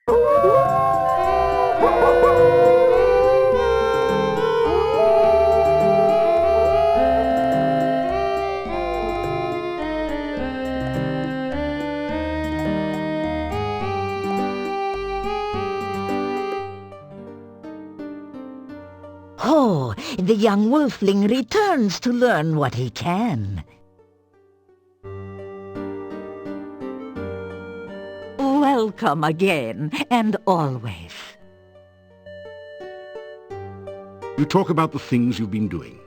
Oh, the young wolfling returns to learn what he can. Welcome again, and always. You talk about the things you've been doing.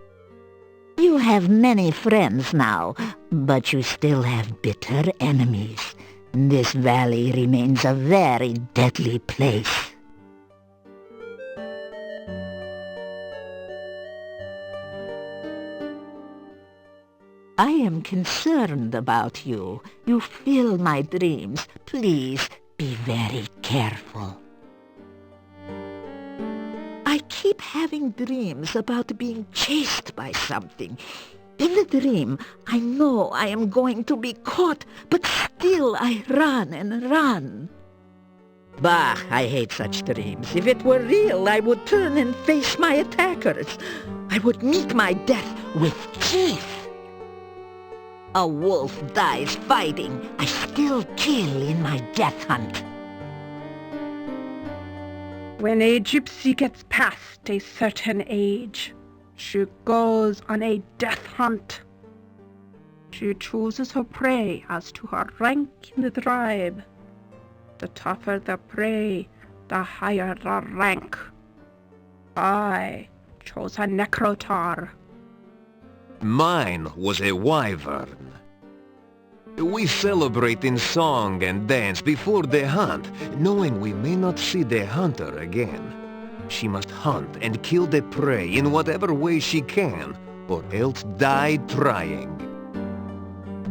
You have many friends now, but you still have bitter enemies. This valley remains a very deadly place. I am concerned about you. You fill my dreams. Please be very careful. I keep having dreams about being chased by something. In the dream, I know I am going to be caught, but still I run and run. Bah, I hate such dreams. If it were real, I would turn and face my attackers. I would meet my death with teeth. A wolf dies fighting. I still kill in my death hunt. When a gypsy gets past a certain age, she goes on a death hunt. She chooses her prey as to her rank in the tribe. The tougher the prey, the higher the rank. I chose a necrotar. Mine was a wyvern. We celebrate in song and dance before the hunt, knowing we may not see the hunter again. She must hunt and kill the prey in whatever way she can, or else die trying.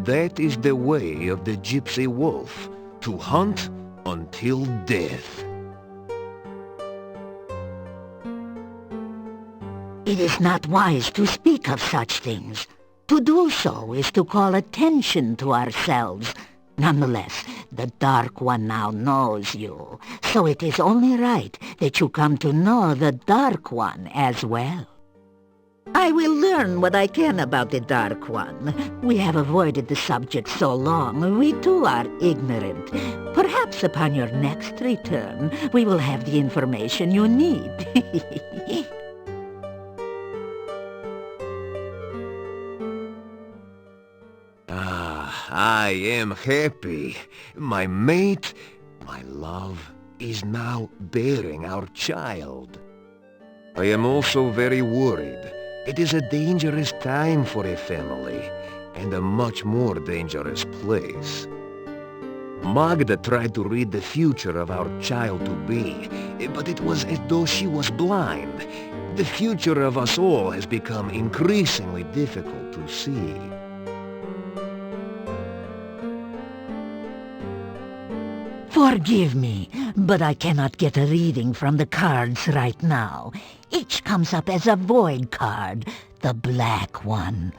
That is the way of the gypsy wolf, to hunt until death. It is not wise to speak of such things. To do so is to call attention to ourselves. Nonetheless, the Dark One now knows you, so it is only right that you come to know the Dark One as well. I will learn what I can about the Dark One. We have avoided the subject so long, we too are ignorant. Perhaps upon your next return, we will have the information you need. I am happy. My mate, my love, is now bearing our child. I am also very worried. It is a dangerous time for a family, and a much more dangerous place. Magda tried to read the future of our child-to-be, but it was as though she was blind. The future of us all has become increasingly difficult to see. Forgive me, but I cannot get a reading from the cards right now. Each comes up as a void card, the black one.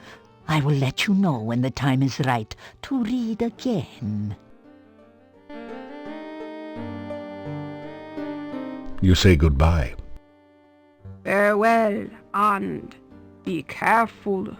I will let you know when the time is right to read again. You say goodbye. Farewell, and be careful.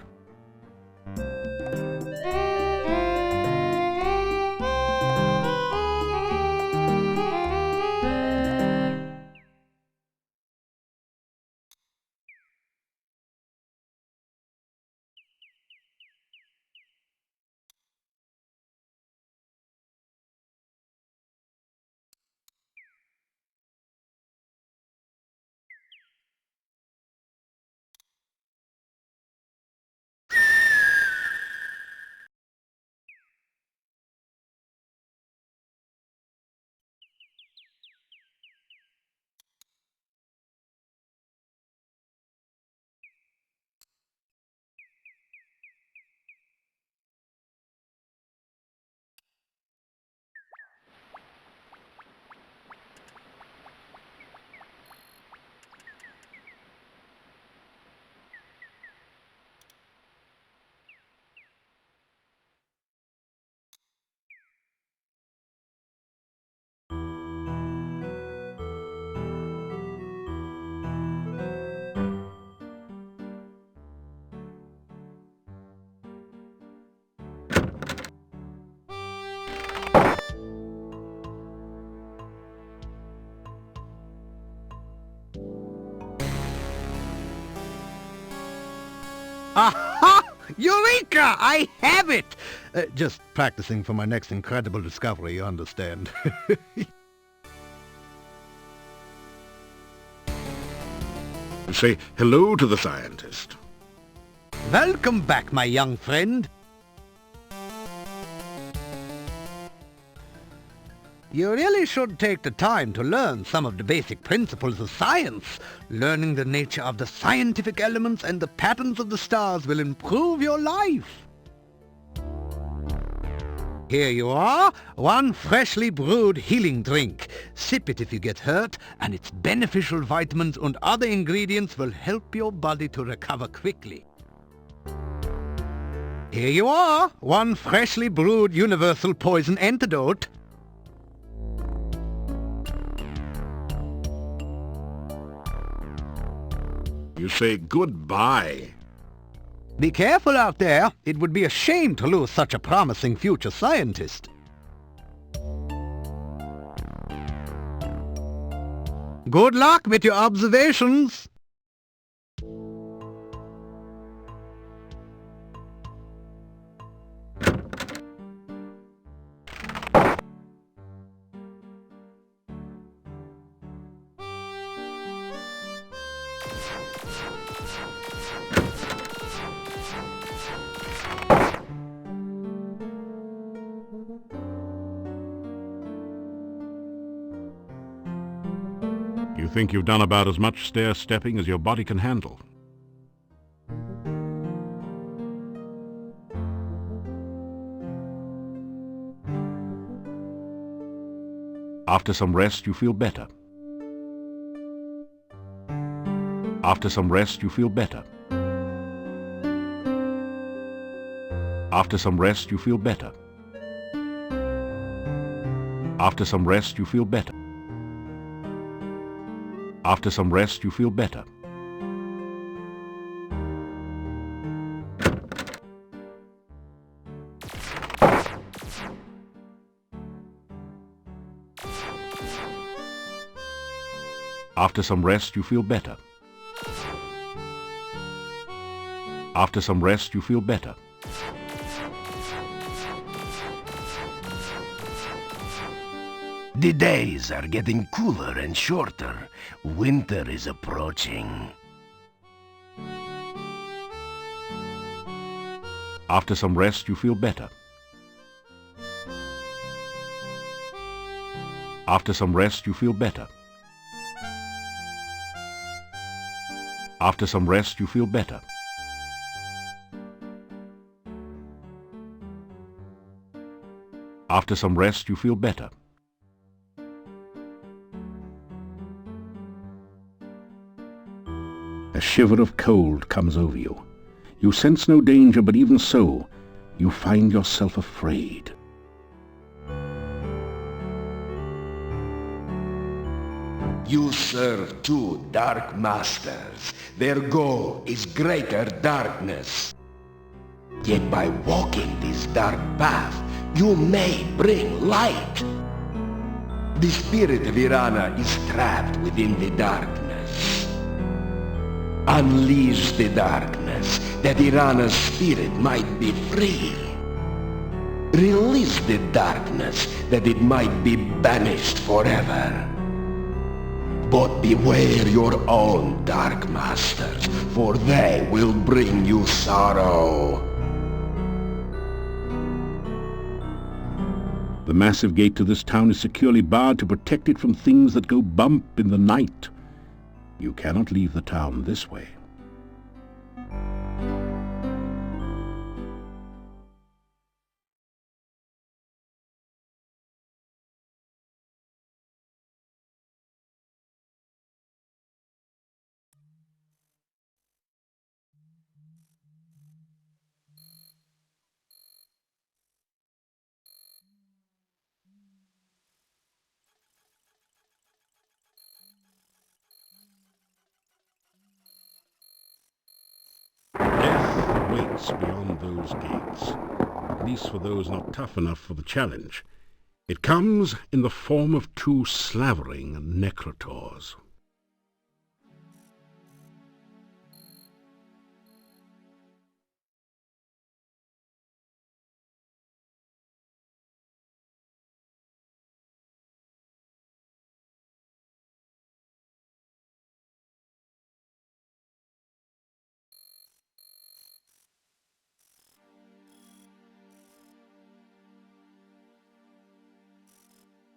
Aha! Eureka! I have it! Just practicing for my next incredible discovery, you understand. Say hello to the scientist. Welcome back, my young friend. You really should take the time to learn some of the basic principles of science. Learning the nature of the scientific elements and the patterns of the stars will improve your life. Here you are, one freshly brewed healing drink. Sip it if you get hurt, and its beneficial vitamins and other ingredients will help your body to recover quickly. Here you are, one freshly brewed universal poison antidote. You say goodbye. Be careful out there. It would be a shame to lose such a promising future scientist. Good luck with your observations. You think you've done about as much stair-stepping as your body can handle. After some rest, you feel better. After some rest, you feel better. After some rest, you feel better. After some rest, you feel better. After some rest, you feel better. After some rest, you feel better. After some rest, you feel better. The days are getting cooler and shorter. Winter is approaching. After some rest, you feel better. After some rest, you feel better. After some rest, you feel better. After some rest, you feel better. A shiver of cold comes over you. You sense no danger, but even so, you find yourself afraid. You serve two dark masters. Their goal is greater darkness. Yet by walking this dark path, you may bring light. The spirit of Irana is trapped within the darkness. Unleash the darkness, that Irana's spirit might be free. Release the darkness, that it might be banished forever. But beware your own dark masters, for they will bring you sorrow. The massive gate to this town is securely barred to protect it from things that go bump in the night. You cannot leave the town this way. Death waits beyond those gates, at least for those not tough enough for the challenge. It comes in the form of two slavering necrotors.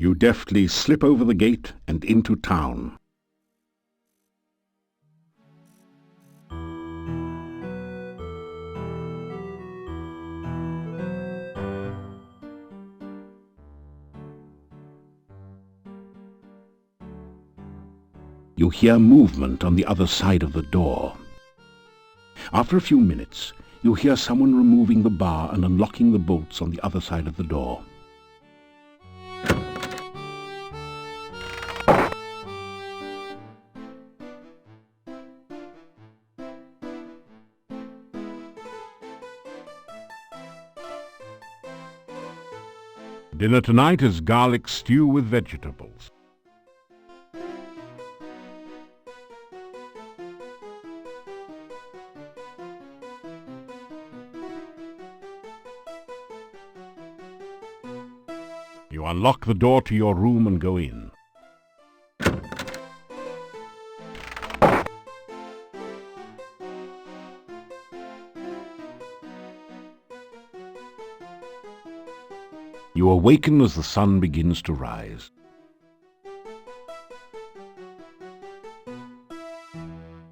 You deftly slip over the gate and into town. You hear movement on the other side of the door. After a few minutes, you hear someone removing the bar and unlocking the bolts on the other side of the door. Dinner tonight is garlic stew with vegetables. You unlock the door to your room and go in. You awaken as the sun begins to rise.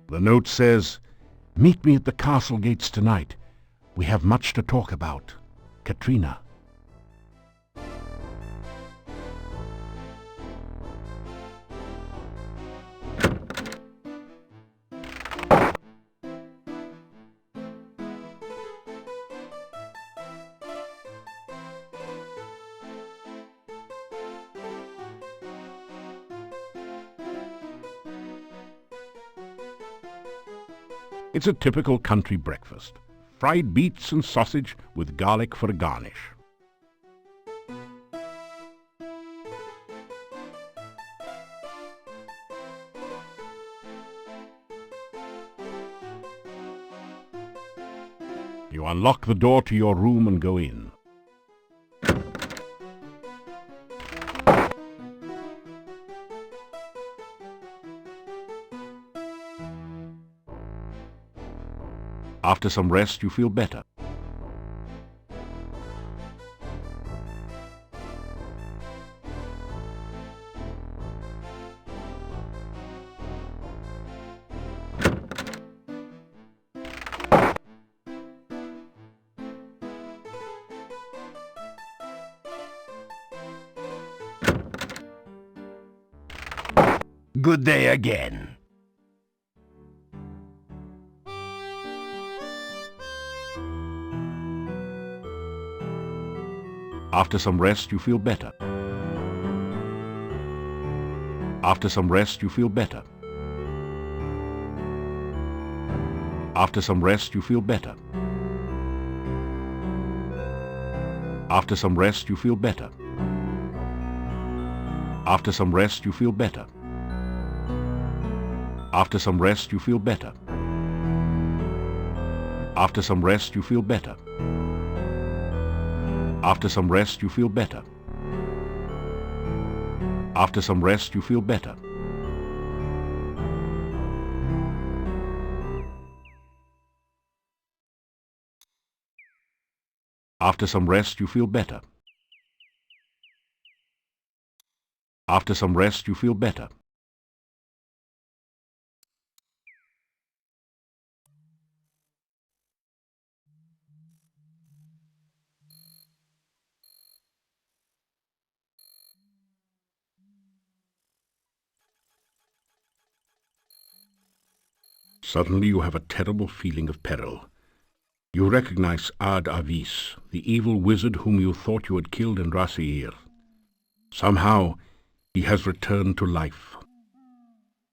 The note says, "Meet me at the castle gates tonight. We have much to talk about. Katrina." It's a typical country breakfast. Fried beets and sausage with garlic for a garnish. You unlock the door to your room and go in. After some rest, you feel better. Good day again. After some rest, you feel better. After some rest, you feel better. After some rest, you feel better. After some rest, you feel better. After some rest, you feel better. After some rest, you feel better. After some rest, you feel better. After some rest, you feel better. After some rest, you feel better. After some rest, you feel better. After some rest, you feel better. Suddenly you have a terrible feeling of peril. You recognize Ad-Avis, the evil wizard whom you thought you had killed in Raseir. Somehow, he has returned to life.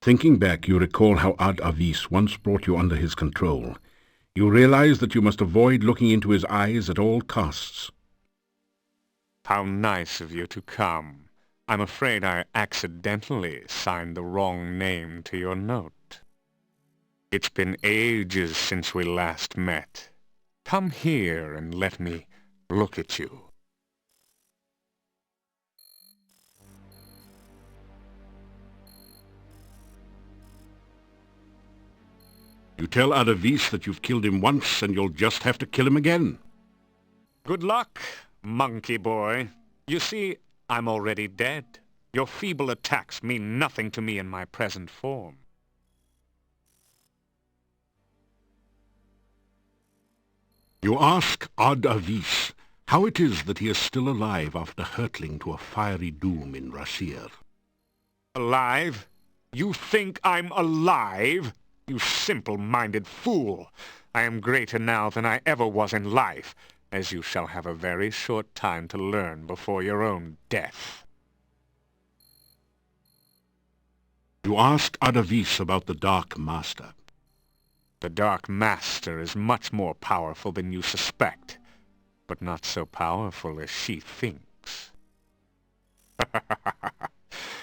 Thinking back, you recall how Ad-Avis once brought you under his control. You realize that you must avoid looking into his eyes at all costs. How nice of you to come. I'm afraid I accidentally signed the wrong name to your note. It's been ages since we last met. Come here and let me look at you. You tell Ad-Avis that you've killed him once and you'll just have to kill him again. Good luck, monkey boy. You see, I'm already dead. Your feeble attacks mean nothing to me in my present form. You ask Ad-Avis how it is that he is still alive after hurtling to a fiery doom in Rasir. Alive? You think I'm alive? You simple-minded fool! I am greater now than I ever was in life, as you shall have a very short time to learn before your own death. You ask Ad-Avis about the Dark Master. The Dark Master is much more powerful than you suspect, but not so powerful as she thinks.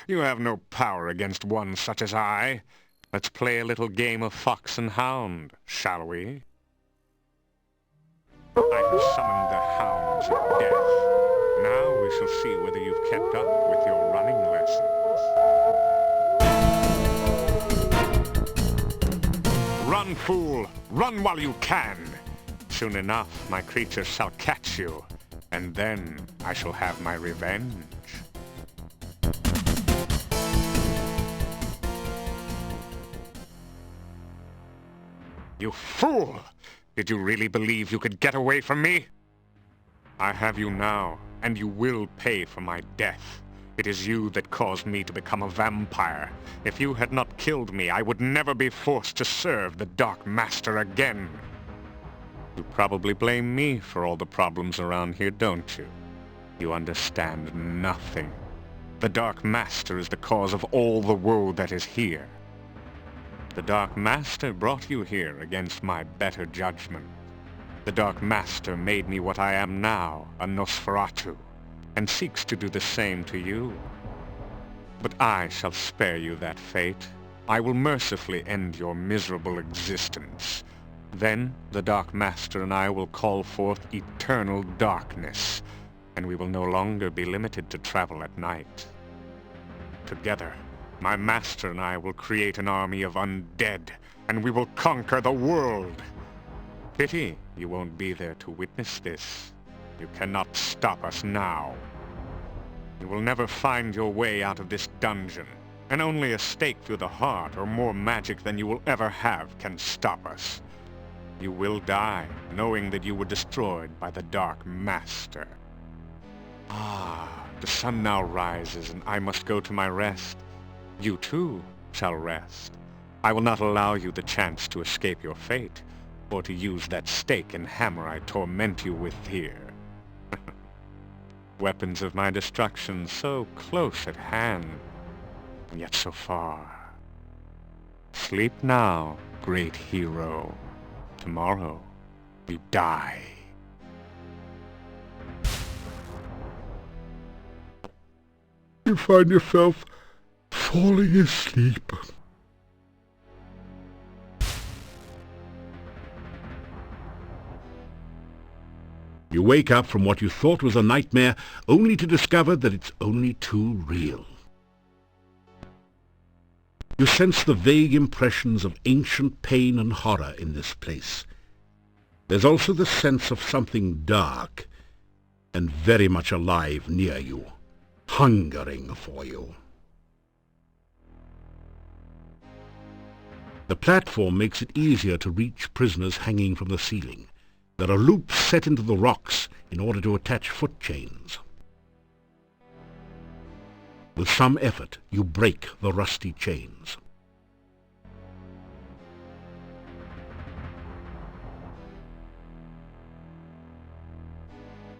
You have no power against one such as I. Let's play a little game of fox and hound, shall we? I have summoned the hounds of death. Now we shall see whether you've kept up with your running lessons. Run, fool! Run while you can! Soon enough, my creatures shall catch you, and then I shall have my revenge. You fool! Did you really believe you could get away from me? I have you now, and you will pay for my death. It is you that caused me to become a vampire. If you had not killed me, I would never be forced to serve the Dark Master again. You probably blame me for all the problems around here, don't you? You understand nothing. The Dark Master is the cause of all the woe that is here. The Dark Master brought you here against my better judgment. The Dark Master made me what I am now, a Nosferatu, and seeks to do the same to you. But I shall spare you that fate. I will mercifully end your miserable existence. Then the Dark Master and I will call forth eternal darkness, and we will no longer be limited to travel at night. Together, my master and I will create an army of undead, and we will conquer the world. Pity you won't be there to witness this. You cannot stop us now. You will never find your way out of this dungeon, and only a stake through the heart or more magic than you will ever have can stop us. You will die, knowing that you were destroyed by the Dark Master. Ah, the sun now rises, and I must go to my rest. You too shall rest. I will not allow you the chance to escape your fate, or to use that stake and hammer I torment you with here. Weapons of my destruction so close at hand, and yet so far. Sleep now, great hero. Tomorrow, we die. You find yourself falling asleep. You wake up from what you thought was a nightmare, only to discover that it's only too real. You sense the vague impressions of ancient pain and horror in this place. There's also the sense of something dark and very much alive near you, hungering for you. The platform makes it easier to reach prisoners hanging from the ceiling. There are loops set into the rocks in order to attach foot chains. With some effort, you break the rusty chains.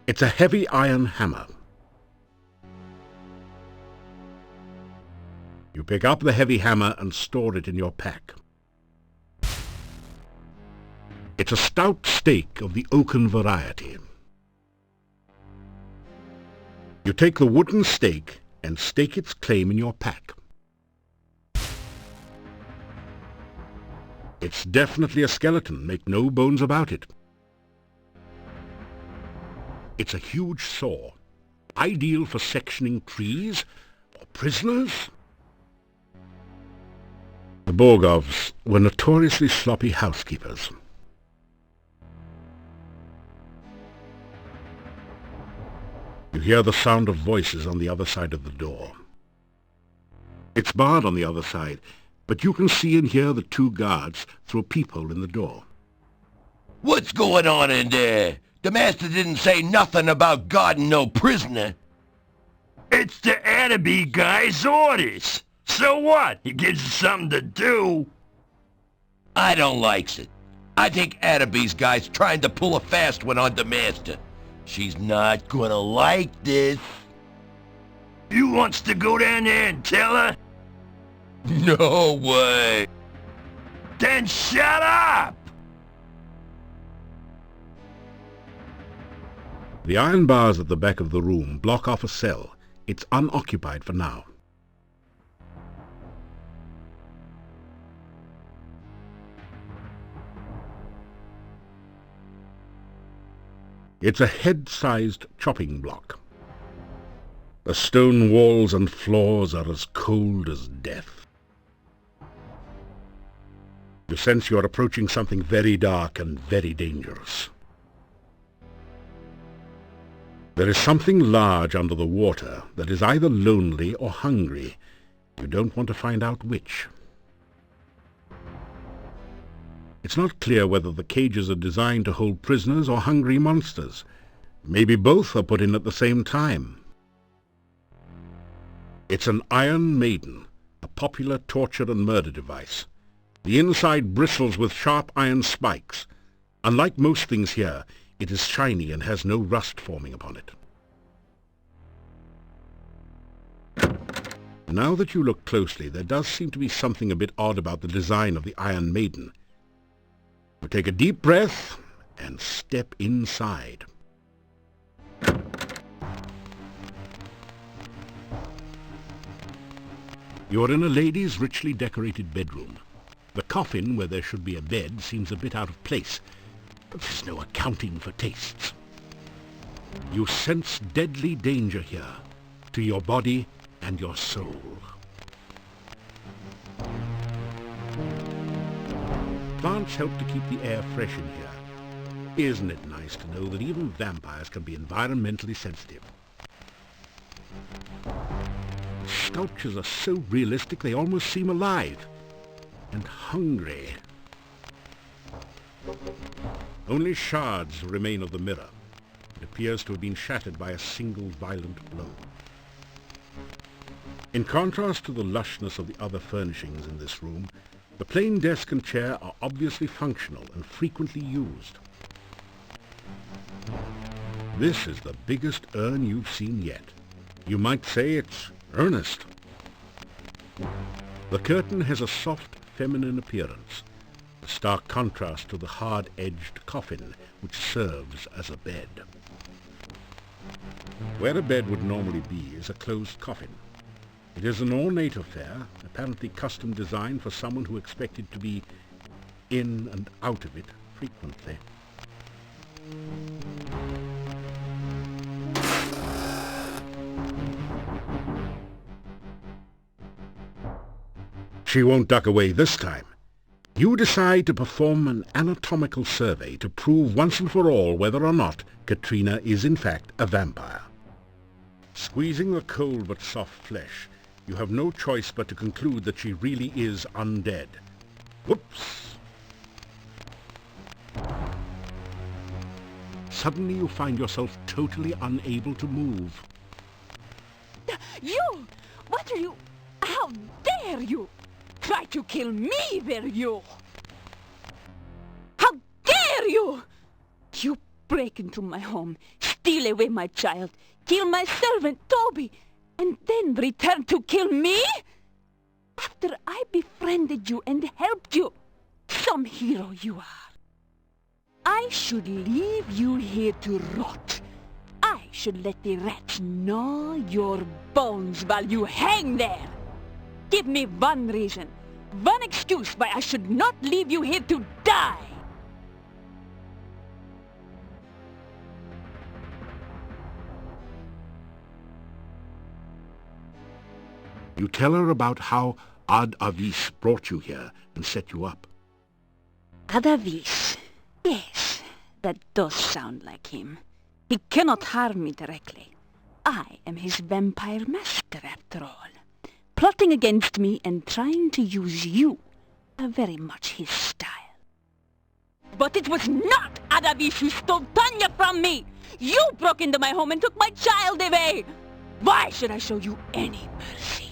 It's a heavy iron hammer. You pick up the heavy hammer and store it in your pack. It's a stout stake of the oaken variety. You take the wooden stake and stake its claim in your pack. It's definitely a skeleton, make no bones about it. It's a huge saw, ideal for sectioning trees or prisoners. The Borgovs were notoriously sloppy housekeepers. You hear the sound of voices on the other side of the door. It's barred on the other side, but you can see and hear the two guards through a peephole in the door. What's going on in there? The master didn't say nothing about guarding no prisoner. It's the Attaby guy's orders. So what? He gives us something to do. I don't likes it. I think Attaby's guy's trying to pull a fast one on the master. She's not gonna like this. You wants to go down there and tell her? No way. Then shut up! The iron bars at the back of the room block off a cell. It's unoccupied for now. It's a head-sized chopping block. The stone walls and floors are as cold as death. You sense you're approaching something very dark and very dangerous. There is something large under the water that is either lonely or hungry. You don't want to find out which. It's not clear whether the cages are designed to hold prisoners or hungry monsters. Maybe both are put in at the same time. It's an Iron Maiden, a popular torture and murder device. The inside bristles with sharp iron spikes. Unlike most things here, it is shiny and has no rust forming upon it. Now that you look closely, there does seem to be something a bit odd about the design of the Iron Maiden. You take a deep breath and step inside. You're in a lady's richly decorated bedroom. The coffin, where there should be a bed, seems a bit out of place, but there's no accounting for tastes. You sense deadly danger here, to your body and your soul. Plants help to keep the air fresh in here. Isn't it nice to know that even vampires can be environmentally sensitive? The sculptures are so realistic they almost seem alive. And hungry. Only shards remain of the mirror. It appears to have been shattered by a single violent blow. In contrast to the lushness of the other furnishings in this room, the plain desk and chair are obviously functional and frequently used. This is the biggest urn you've seen yet. You might say it's earnest. The curtain has a soft, feminine appearance, a stark contrast to the hard-edged coffin which serves as a bed. Where a bed would normally be is a closed coffin. It is an ornate affair, apparently custom designed for someone who expected to be in and out of it frequently. She won't duck away this time. You decide to perform an anatomical survey to prove once and for all whether or not Katrina is in fact a vampire. Squeezing the cold but soft flesh, you have no choice but to conclude that she really is undead. Whoops! Suddenly you find yourself totally unable to move. You! What are you? How dare you! Try to kill me, will you? How dare you! You break into my home, steal away my child, kill my servant, Toby, and then return to kill me? After I befriended you and helped you, some hero you are. I should leave you here to rot. I should let the rats gnaw your bones while you hang there. Give me one reason, one excuse why I should not leave you here to die. You tell her about how Avis brought you here and set you up. Avis. Yes, that does sound like him. He cannot harm me directly, I am his vampire master, after all. Plotting against me and trying to use you are very much his style. But it was not Adavis who stole Tanya from me! You broke into my home and took my child away! Why should I show you any mercy?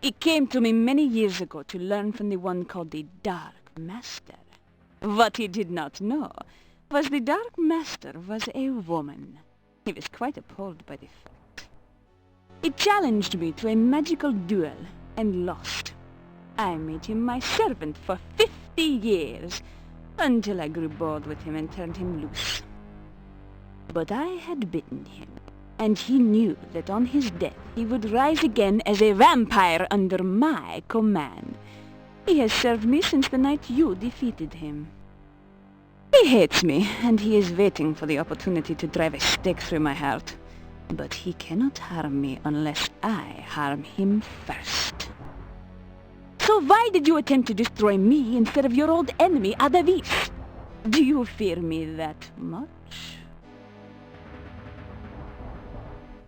It came to me many years ago to learn from the one called the Dark Master. What he did not know was the Dark Master was a woman. He was quite appalled by the fact. He challenged me to a magical duel and lost. I made him my servant for 50 years, until I grew bored with him and turned him loose. But I had bitten him, and he knew that on his death he would rise again as a vampire under my command. He has served me since the night you defeated him. He hates me, and he is waiting for the opportunity to drive a stake through my heart. But he cannot harm me unless I harm him first. So why did you attempt to destroy me instead of your old enemy, Adavis? Do you fear me that much?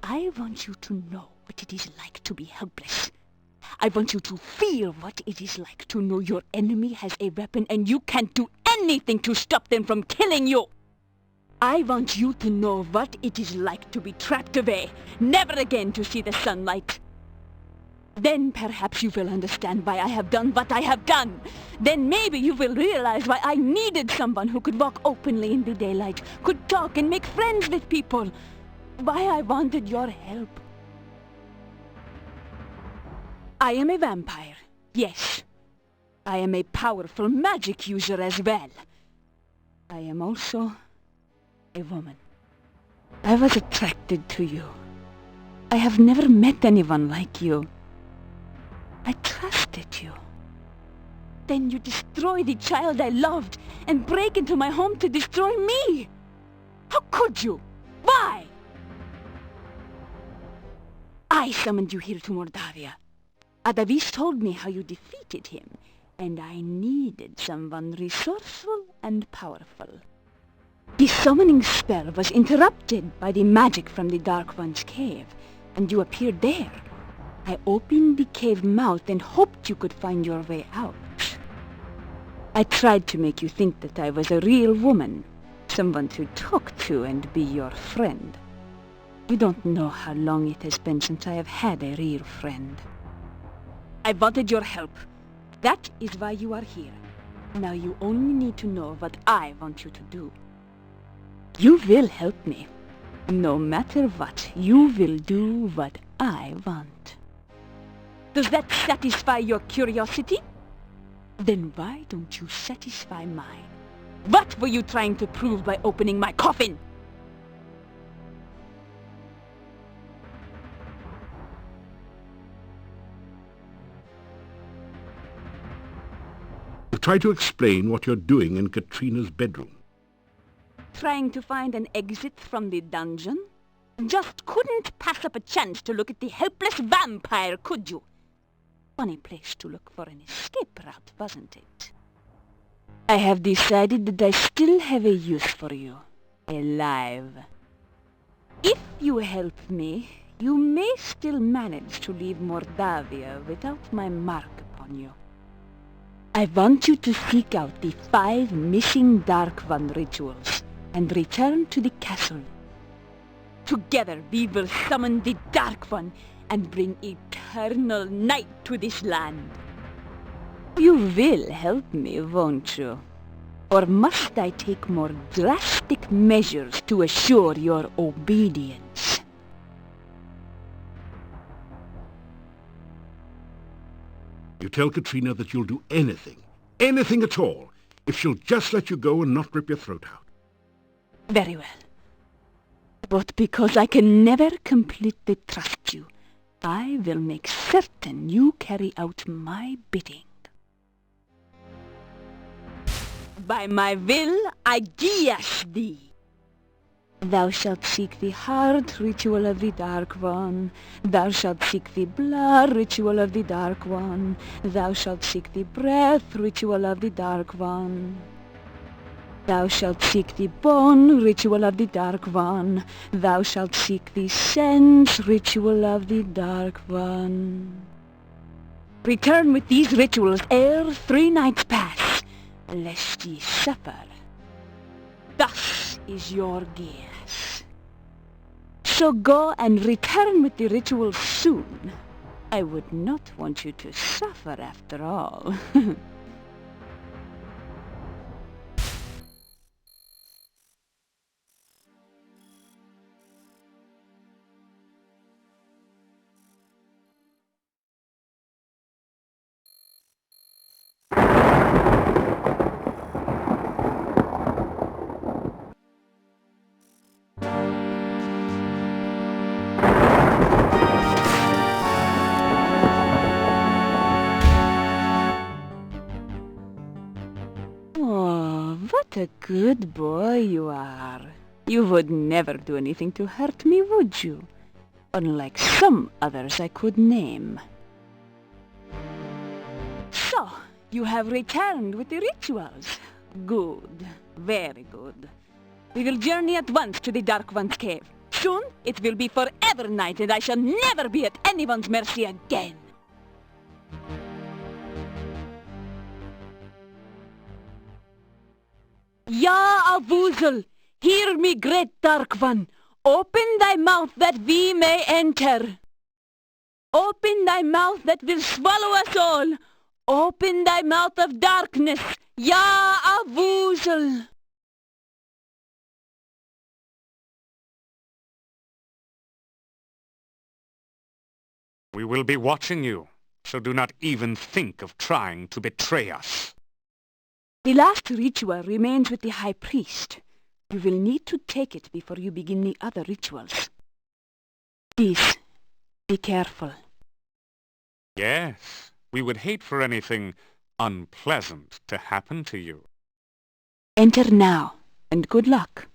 I want you to know what it is like to be helpless. I want you to feel what it is like to know your enemy has a weapon and you can't do anything to stop them from killing you. I want you to know what it is like to be trapped away, never again to see the sunlight. Then perhaps you will understand why I have done what I have done. Then maybe you will realize why I needed someone who could walk openly in the daylight, could talk and make friends with people. Why I wanted your help. I am a vampire, yes. I am a powerful magic user as well. I am also a woman. I was attracted to you. I have never met anyone like you. I trusted you. Then you destroy the child I loved and break into my home to destroy me. How could you? Why? I summoned you here to Mordavia. Adavis told me how you defeated him, and I needed someone resourceful and powerful. The summoning spell was interrupted by the magic from the Dark One's cave, and you appeared there. I opened the cave mouth and hoped you could find your way out. I tried to make you think that I was a real woman, someone to talk to and be your friend. You don't know how long it has been since I have had a real friend. I wanted your help. That is why you are here. Now you only need to know what I want you to do. You will help me. No matter what, you will do what I want. Does that satisfy your curiosity? Then why don't you satisfy mine? What were you trying to prove by opening my coffin? Try to explain what you're doing in Katrina's bedroom. Trying to find an exit from the dungeon? Just couldn't pass up a chance to look at the helpless vampire, could you? Funny place to look for an escape route, wasn't it? I have decided that I still have a use for you. Alive. If you help me, you may still manage to leave Mordavia without my mark upon you. I want you to seek out the 5 missing Dark One rituals and return to the castle. Together we will summon the Dark One and bring eternal night to this land. You will help me, won't you? Or must I take more drastic measures to assure your obedience? You tell Katrina that you'll do anything at all, if she'll just let you go and not rip your throat out. Very well. But because I can never completely trust you, I will make certain you carry out my bidding. By my will, I guiash thee. Thou shalt seek the heart ritual of the Dark One. Thou shalt seek the blood ritual of the Dark One. Thou shalt seek the breath ritual of the Dark One. Thou shalt seek the bone, ritual of the Dark One. Thou shalt seek the sense, ritual of the Dark One. Return with these rituals ere 3 nights pass, lest ye suffer. Thus is your guess. So go and return with the rituals soon. I would not want you to suffer after all. What a good boy you are. You would never do anything to hurt me, would you? Unlike some others I could name. So, you have returned with the rituals. Good. Very good. We will journey at once to the Dark One's cave. Soon it will be forever night and I shall never be at anyone's mercy again. Ya Avuzel, hear me, great Dark One. Open thy mouth that we may enter. Open thy mouth that will swallow us all. Open thy mouth of darkness, Ya Avuzel. We will be watching you, so do not even think of trying to betray us. The last ritual remains with the High Priest. You will need to take it before you begin the other rituals. Please, be careful. Yes, we would hate for anything unpleasant to happen to you. Enter now, and good luck.